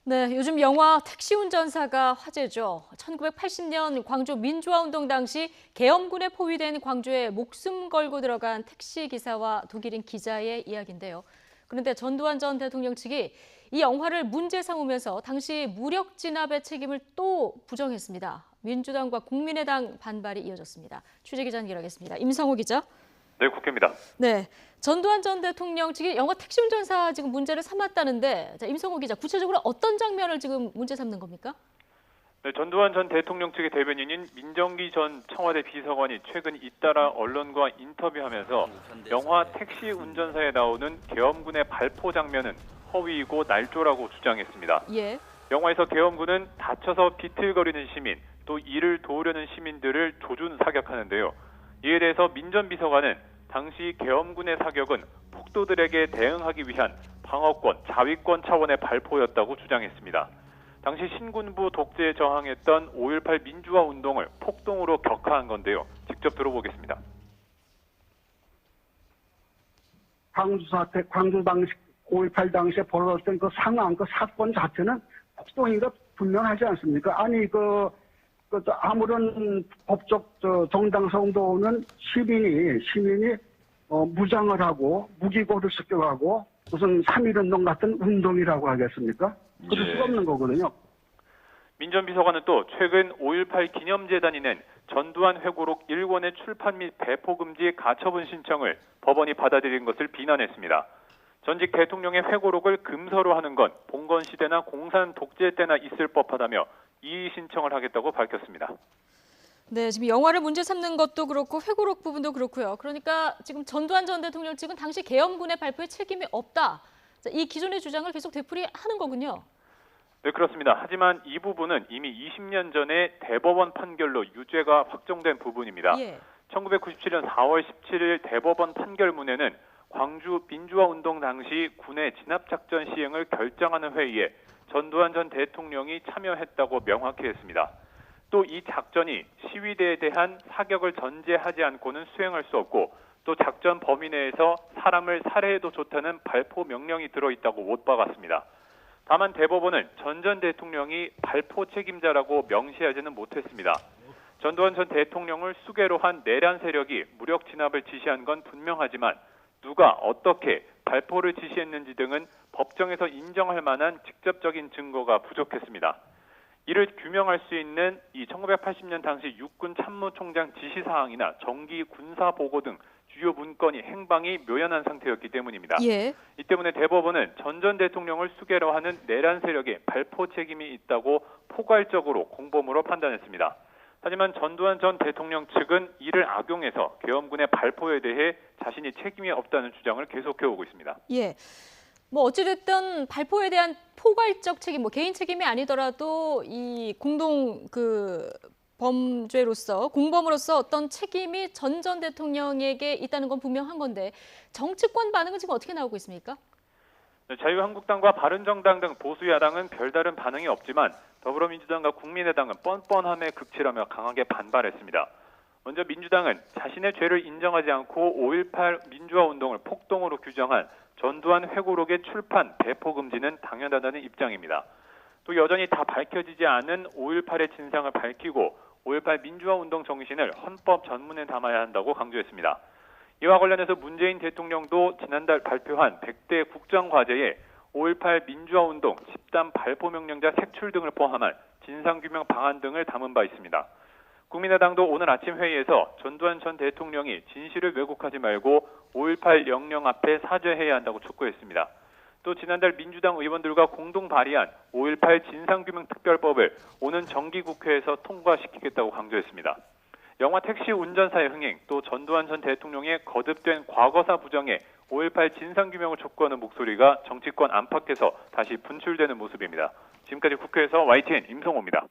네, 요즘 영화 택시 운전사가 화제죠. 1980년 광주 민주화운동 당시 계엄군에 포위된 광주에 목숨 걸고 들어간 택시 기사와 독일인 기자의 이야기인데요. 그런데 전두환 전 대통령 측이 이 영화를 문제 삼으면서 당시 무력 진압의 책임을 또 부정했습니다. 민주당과 국민의당 반발이 이어졌습니다. 취재기자 연결하겠습니다. 임성호 기자. 네, 국회입니다. 네, 전두환 전 대통령 측이 영화 택시 운전사 지금 문제를 삼았다는데, 자, 임성호 기자, 구체적으로 어떤 장면을 지금 문제 삼는 겁니까? 네, 전두환 전 대통령 측의 대변인인 민정기 전 청와대 비서관이 최근 잇따라 언론과 인터뷰하면서 영화 택시 운전사에 나오는 계엄군의 발포 장면은 허위이고 날조라고 주장했습니다. 예. 영화에서 계엄군은 다쳐서 비틀거리는 시민, 또 이를 도우려는 시민들을 조준 사격하는데요. 이에 대해서 민 전 비서관은 당시 계엄군의 사격은 폭도들에게 대응하기 위한 방어권, 자위권 차원의 발포였다고 주장했습니다. 당시 신군부 독재에 저항했던 5.18 민주화 운동을 폭동으로 격하한 건데요. 직접 들어보겠습니다. 광주 사태, 광주 당시 5.18 당시에 벌어졌던 그 상황, 그 사건 자체는 폭동인 것 분명하지 않습니까? 아니 아무런 법적 정당성도 없는 시민이 무장을 하고 무기고를 습격하고 무슨 3.1운동 같은 운동이라고 하겠습니까? 그럴 수가 없는 거거든요. 민 전 비서관은 또 최근 5.18 기념재단이 낸 전두환 회고록 1권의 출판 및 배포 금지 가처분 신청을 법원이 받아들인 것을 비난했습니다. 전직 대통령의 회고록을 금서로 하는 건 봉건 시대나 공산 독재 때나 있을 법하다며 이의 신청을 하겠다고 밝혔습니다. 네, 지금 영화를 문제 삼는 것도 그렇고 회고록 부분도 그렇고요. 그러니까 지금 전두환 전 대통령 측은 당시 계엄군의 발포에 책임이 없다. 자, 이 기존의 주장을 계속 되풀이하는 거군요. 네, 그렇습니다. 하지만 이 부분은 이미 20년 전에 대법원 판결로 유죄가 확정된 부분입니다. 예. 1997년 4월 17일 대법원 판결문에는 광주 민주화 운동 당시 군의 진압작전 시행을 결정하는 회의에 전두환 전 대통령이 참여했다고 명확히 했습니다. 또 이 작전이 시위대에 대한 사격을 전제하지 않고는 수행할 수 없고 또 작전 범위 내에서 사람을 살해해도 좋다는 발포 명령이 들어있다고 못 박았습니다. 다만 대법원은 전 대통령이 발포 책임자라고 명시하지는 못했습니다. 전두환 전 대통령을 수괴로 한 내란 세력이 무력 진압을 지시한 건 분명하지만 누가 어떻게 발포를 지시했는지 등은 법정에서 인정할 만한 직접적인 증거가 부족했습니다. 이를 규명할 수 있는 이 1980년 당시 육군 참모총장 지시사항이나 정기 군사보고 등 주요 문건이 행방이 묘연한 상태였기 때문입니다. 예. 이 때문에 대법원은 전 대통령을 수괴로 하는 내란 세력에 발포 책임이 있다고 포괄적으로 공범으로 판단했습니다. 하지만 전두환 전 대통령 측은 이를 악용해서 계엄군의 발포에 대해 자신이 책임이 없다는 주장을 계속해오고 있습니다. 예. 뭐 어찌됐든 발포에 대한 포괄적 책임, 뭐 개인 책임이 아니더라도 이 공동 범죄로서 공범으로서 어떤 책임이 전 대통령에게 있다는 건 분명한 건데 정치권 반응은 지금 어떻게 나오고 있습니까? 자유한국당과 바른정당 등 보수 야당은 별다른 반응이 없지만 더불어민주당과 국민의당은 뻔뻔함에 극치라며 강하게 반발했습니다. 먼저 민주당은 자신의 죄를 인정하지 않고 5.18 민주화 운동을 폭동으로 규정한 전두환 회고록의 출판, 배포 금지는 당연하다는 입장입니다. 또 여전히 다 밝혀지지 않은 5.18의 진상을 밝히고 5.18 민주화 운동 정신을 헌법 전문에 담아야 한다고 강조했습니다. 이와 관련해서 문재인 대통령도 지난달 발표한 100대 국정과제에 5.18 민주화 운동 집단 발포 명령자 색출 등을 포함한 진상규명 방안 등을 담은 바 있습니다. 국민의당도 오늘 아침 회의에서 전두환 전 대통령이 진실을 왜곡하지 말고 5.18 영령 앞에 사죄해야 한다고 촉구했습니다. 또 지난달 민주당 의원들과 공동 발의한 5.18 진상규명특별법을 오는 정기국회에서 통과시키겠다고 강조했습니다. 영화 택시 운전사의 흥행, 또 전두환 전 대통령의 거듭된 과거사 부정에 5.18 진상규명을 촉구하는 목소리가 정치권 안팎에서 다시 분출되는 모습입니다. 지금까지 국회에서 YTN 임성호입니다.